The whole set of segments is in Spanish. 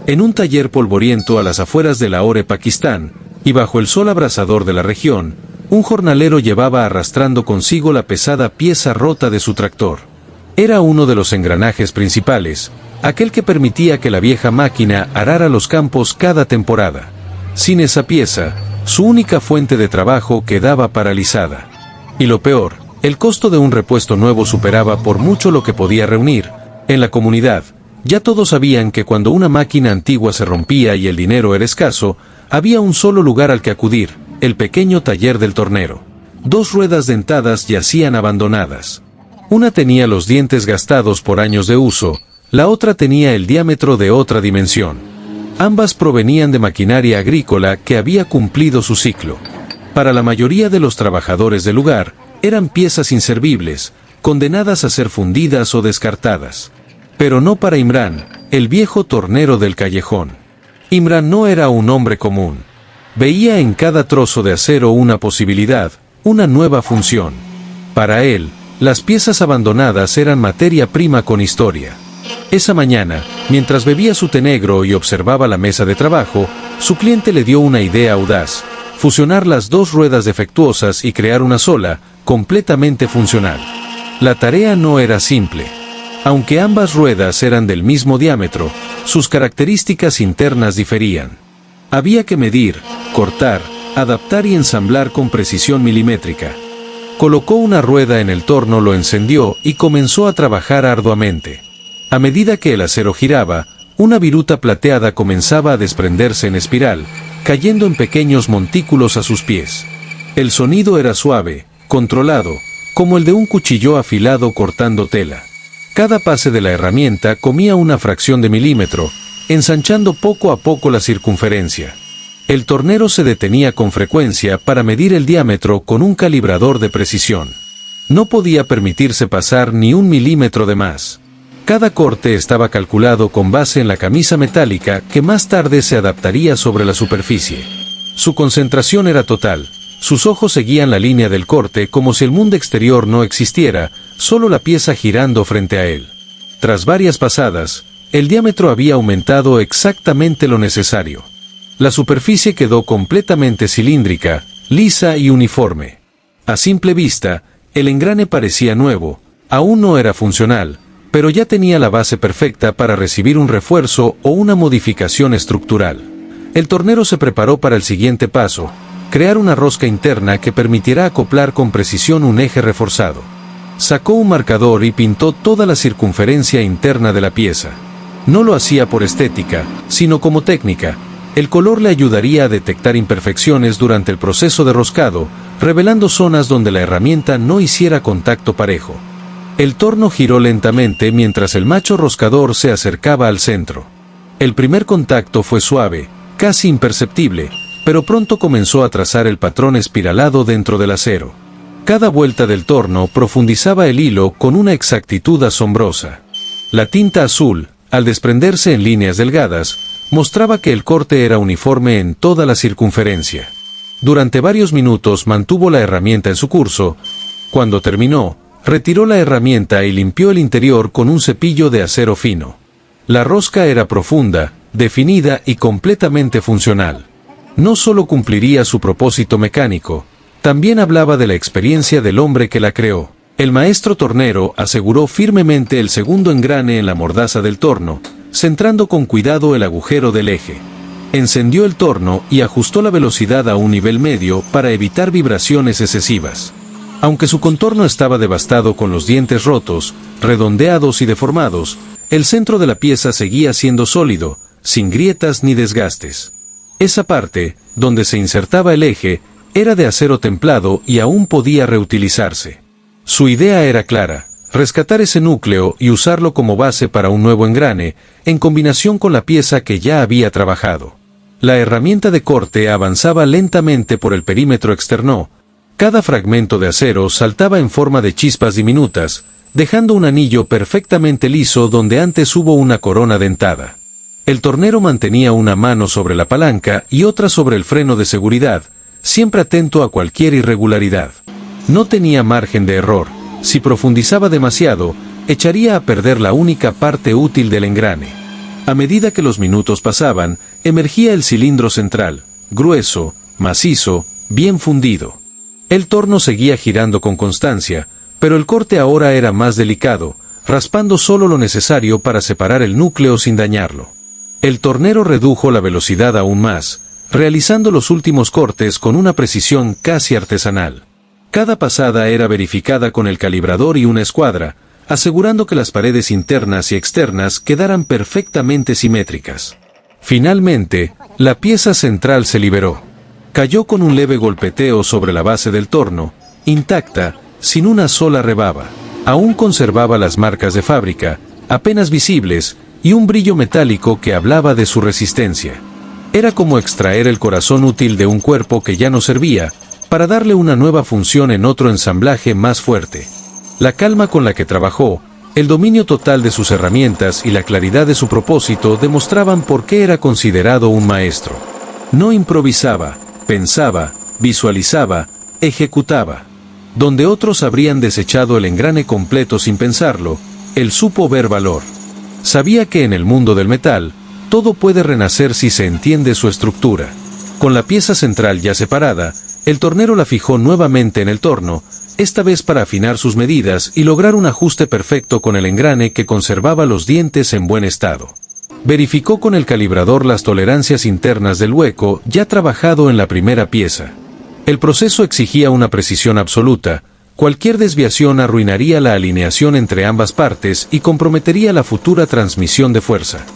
En un taller polvoriento a las afueras de Lahore, Pakistán, y bajo el sol abrasador de la región, un jornalero llevaba arrastrando consigo la pesada pieza rota de su tractor. Era uno de los engranajes principales, aquel que permitía que la vieja máquina arara los campos cada temporada. Sin esa pieza, su única fuente de trabajo quedaba paralizada. Y lo peor, el costo de un repuesto nuevo superaba por mucho lo que podía reunir. En la comunidad, ya todos sabían que cuando una máquina antigua se rompía y el dinero era escaso, había un solo lugar al que acudir, el pequeño taller del tornero. 2 ruedas dentadas yacían abandonadas. Una tenía los dientes gastados por años de uso, la otra tenía el diámetro de otra dimensión. Ambas provenían de maquinaria agrícola que había cumplido su ciclo. Para la mayoría de los trabajadores del lugar, eran piezas inservibles, condenadas a ser fundidas o descartadas. Pero no para Imrán, el viejo tornero del callejón. Imrán no era un hombre común. Veía en cada trozo de acero una posibilidad, una nueva función. Para él, las piezas abandonadas eran materia prima con historia. Esa mañana, mientras bebía su té negro y observaba la mesa de trabajo, su cliente le dio una idea audaz: fusionar las 2 ruedas defectuosas y crear una sola, completamente funcional. La tarea no era simple. Aunque ambas ruedas eran del mismo diámetro, sus características internas diferían. Había que medir, cortar, adaptar y ensamblar con precisión milimétrica. Colocó una rueda en el torno, lo encendió y comenzó a trabajar arduamente. A medida que el acero giraba, una viruta plateada comenzaba a desprenderse en espiral, cayendo en pequeños montículos a sus pies. El sonido era suave, controlado, como el de un cuchillo afilado cortando tela. Cada pase de la herramienta comía una fracción de milímetro, ensanchando poco a poco la circunferencia. El tornero se detenía con frecuencia para medir el diámetro con un calibrador de precisión. No podía permitirse pasar ni 1 milímetro de más. Cada corte estaba calculado con base en la camisa metálica que más tarde se adaptaría sobre la superficie. Su concentración era total. Sus ojos seguían la línea del corte como si el mundo exterior no existiera, solo la pieza girando frente a él. Tras varias pasadas, el diámetro había aumentado exactamente lo necesario. La superficie quedó completamente cilíndrica, lisa y uniforme. A simple vista, el engrane parecía nuevo, aún no era funcional, pero ya tenía la base perfecta para recibir un refuerzo o una modificación estructural. El tornero se preparó para el siguiente paso: crear una rosca interna que permitirá acoplar con precisión un eje reforzado. Sacó un marcador y pintó toda la circunferencia interna de la pieza. No lo hacía por estética, sino como técnica. El color le ayudaría a detectar imperfecciones durante el proceso de roscado, revelando zonas donde la herramienta no hiciera contacto parejo. El torno giró lentamente mientras el macho roscador se acercaba al centro. El primer contacto fue suave, casi imperceptible, pero pronto comenzó a trazar el patrón espiralado dentro del acero. Cada vuelta del torno profundizaba el hilo con una exactitud asombrosa. La tinta azul, al desprenderse en líneas delgadas, mostraba que el corte era uniforme en toda la circunferencia. Durante varios minutos mantuvo la herramienta en su curso. Cuando terminó, retiró la herramienta y limpió el interior con un cepillo de acero fino. La rosca era profunda, definida y completamente funcional. No solo cumpliría su propósito mecánico, también hablaba de la experiencia del hombre que la creó. El maestro tornero aseguró firmemente el segundo engrane en la mordaza del torno, centrando con cuidado el agujero del eje. Encendió el torno y ajustó la velocidad a un nivel medio para evitar vibraciones excesivas. Aunque su contorno estaba devastado con los dientes rotos, redondeados y deformados, el centro de la pieza seguía siendo sólido, sin grietas ni desgastes. Esa parte, donde se insertaba el eje, era de acero templado y aún podía reutilizarse. Su idea era clara: rescatar ese núcleo y usarlo como base para un nuevo engrane, en combinación con la pieza que ya había trabajado. La herramienta de corte avanzaba lentamente por el perímetro externo. Cada fragmento de acero saltaba en forma de chispas diminutas, dejando un anillo perfectamente liso donde antes hubo una corona dentada. El tornero mantenía una mano sobre la palanca y otra sobre el freno de seguridad, siempre atento a cualquier irregularidad. No tenía margen de error. Si profundizaba demasiado, echaría a perder la única parte útil del engrane. A medida que los minutos pasaban, emergía el cilindro central, grueso, macizo, bien fundido. El torno seguía girando con constancia, pero el corte ahora era más delicado, raspando solo lo necesario para separar el núcleo sin dañarlo. El tornero redujo la velocidad aún más, realizando los últimos cortes con una precisión casi artesanal. Cada pasada era verificada con el calibrador y una escuadra, asegurando que las paredes internas y externas quedaran perfectamente simétricas. Finalmente, la pieza central se liberó. Cayó con un leve golpeteo sobre la base del torno, intacta, sin una sola rebaba. Aún conservaba las marcas de fábrica, apenas visibles, y un brillo metálico que hablaba de su resistencia. Era como extraer el corazón útil de un cuerpo que ya no servía, para darle una nueva función en otro ensamblaje más fuerte. La calma con la que trabajó, el dominio total de sus herramientas y la claridad de su propósito demostraban por qué era considerado un maestro. No improvisaba, pensaba, visualizaba, ejecutaba. Donde otros habrían desechado el engrane completo sin pensarlo, él supo ver valor. Sabía que en el mundo del metal, todo puede renacer si se entiende su estructura. Con la pieza central ya separada, el tornero la fijó nuevamente en el torno, esta vez para afinar sus medidas y lograr un ajuste perfecto con el engrane que conservaba los dientes en buen estado. Verificó con el calibrador las tolerancias internas del hueco ya trabajado en la primera pieza. El proceso exigía una precisión absoluta. Cualquier desviación arruinaría la alineación entre ambas partes y comprometería la futura transmisión de fuerza.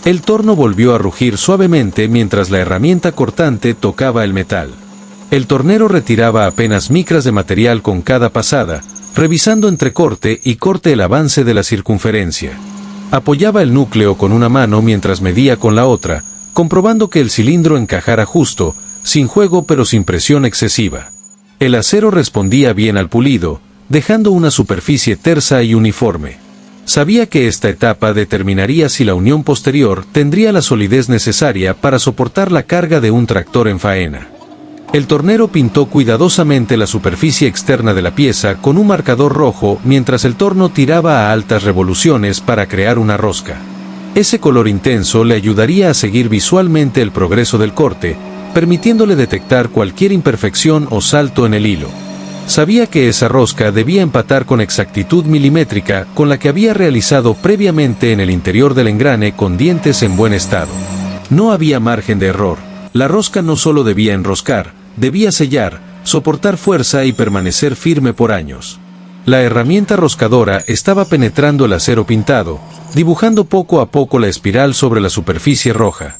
El torno volvió a rugir suavemente mientras la herramienta cortante tocaba el metal. El tornero retiraba apenas micras de material con cada pasada, revisando entre corte y corte el avance de la circunferencia. Apoyaba el núcleo con una mano mientras medía con la otra, comprobando que el cilindro encajara justo, sin juego pero sin presión excesiva. El acero respondía bien al pulido, dejando una superficie tersa y uniforme. Sabía que esta etapa determinaría si la unión posterior tendría la solidez necesaria para soportar la carga de un tractor en faena. El tornero pintó cuidadosamente la superficie externa de la pieza con un marcador rojo mientras el torno tiraba a altas revoluciones para crear una rosca. Ese color intenso le ayudaría a seguir visualmente el progreso del corte, permitiéndole detectar cualquier imperfección o salto en el hilo. Sabía que esa rosca debía empatar con exactitud milimétrica con la que había realizado previamente en el interior del engrane con dientes en buen estado. No había margen de error. La rosca no solo debía enroscar, debía sellar, soportar fuerza y permanecer firme por años. La herramienta roscadora estaba penetrando el acero pintado, dibujando poco a poco la espiral sobre la superficie roja.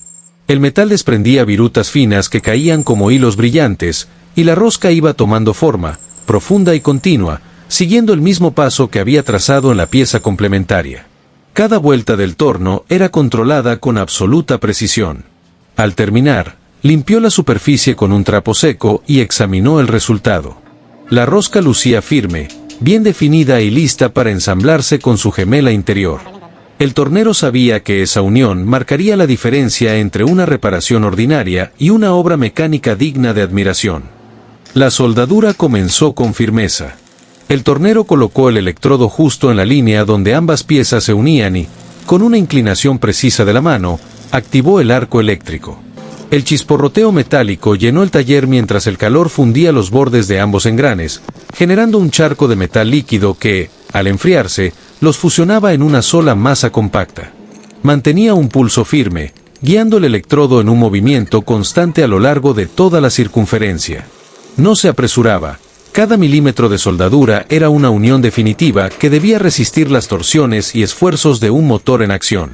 El metal desprendía virutas finas que caían como hilos brillantes, y la rosca iba tomando forma, profunda y continua, siguiendo el mismo paso que había trazado en la pieza complementaria. Cada vuelta del torno era controlada con absoluta precisión. Al terminar, limpió la superficie con un trapo seco y examinó el resultado. La rosca lucía firme, bien definida y lista para ensamblarse con su gemela interior. El tornero sabía que esa unión marcaría la diferencia entre una reparación ordinaria y una obra mecánica digna de admiración. La soldadura comenzó con firmeza. El tornero colocó el electrodo justo en la línea donde ambas piezas se unían y, con una inclinación precisa de la mano, activó el arco eléctrico. El chisporroteo metálico llenó el taller mientras el calor fundía los bordes de ambos engranes, generando un charco de metal líquido que, al enfriarse, los fusionaba en una sola masa compacta. Mantenía un pulso firme, guiando el electrodo en un movimiento constante a lo largo de toda la circunferencia. No se apresuraba. Cada milímetro de soldadura era una unión definitiva que debía resistir las torsiones y esfuerzos de un motor en acción.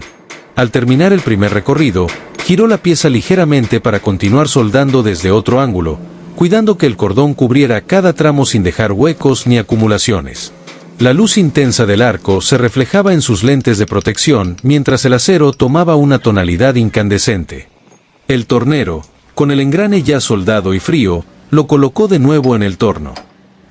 Al terminar el primer recorrido, giró la pieza ligeramente para continuar soldando desde otro ángulo, cuidando que el cordón cubriera cada tramo sin dejar huecos ni acumulaciones. La luz intensa del arco se reflejaba en sus lentes de protección mientras el acero tomaba una tonalidad incandescente. El tornero, con el engrane ya soldado y frío, lo colocó de nuevo en el torno.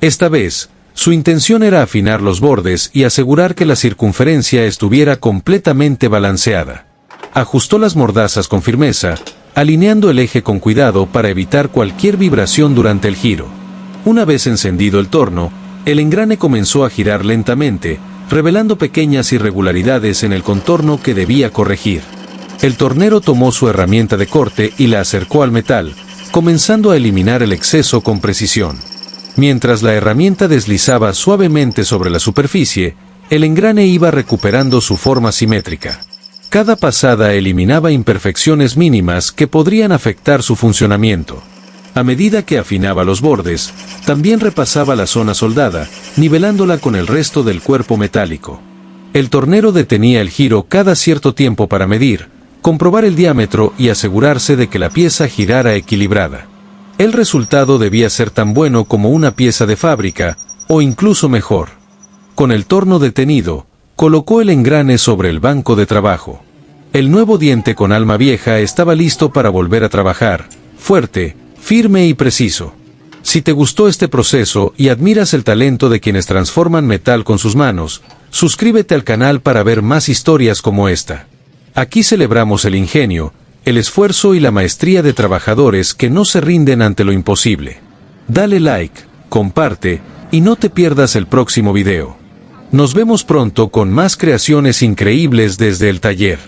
Esta vez, su intención era afinar los bordes y asegurar que la circunferencia estuviera completamente balanceada. Ajustó las mordazas con firmeza, alineando el eje con cuidado para evitar cualquier vibración durante el giro. Una vez encendido el torno, el engrane comenzó a girar lentamente, revelando pequeñas irregularidades en el contorno que debía corregir. El tornero tomó su herramienta de corte y la acercó al metal, comenzando a eliminar el exceso con precisión. Mientras la herramienta deslizaba suavemente sobre la superficie, el engrane iba recuperando su forma simétrica. Cada pasada eliminaba imperfecciones mínimas que podrían afectar su funcionamiento. A medida que afinaba los bordes, también repasaba la zona soldada, nivelándola con el resto del cuerpo metálico. El tornero detenía el giro cada cierto tiempo para medir, comprobar el diámetro y asegurarse de que la pieza girara equilibrada. El resultado debía ser tan bueno como una pieza de fábrica, o incluso mejor. Con el torno detenido, colocó el engrane sobre el banco de trabajo. El nuevo diente con alma vieja estaba listo para volver a trabajar, fuerte, firme y preciso. Si te gustó este proceso y admiras el talento de quienes transforman metal con sus manos, suscríbete al canal para ver más historias como esta. Aquí celebramos el ingenio, el esfuerzo y la maestría de trabajadores que no se rinden ante lo imposible. Dale like, comparte, y no te pierdas el próximo video. Nos vemos pronto con más creaciones increíbles desde el taller.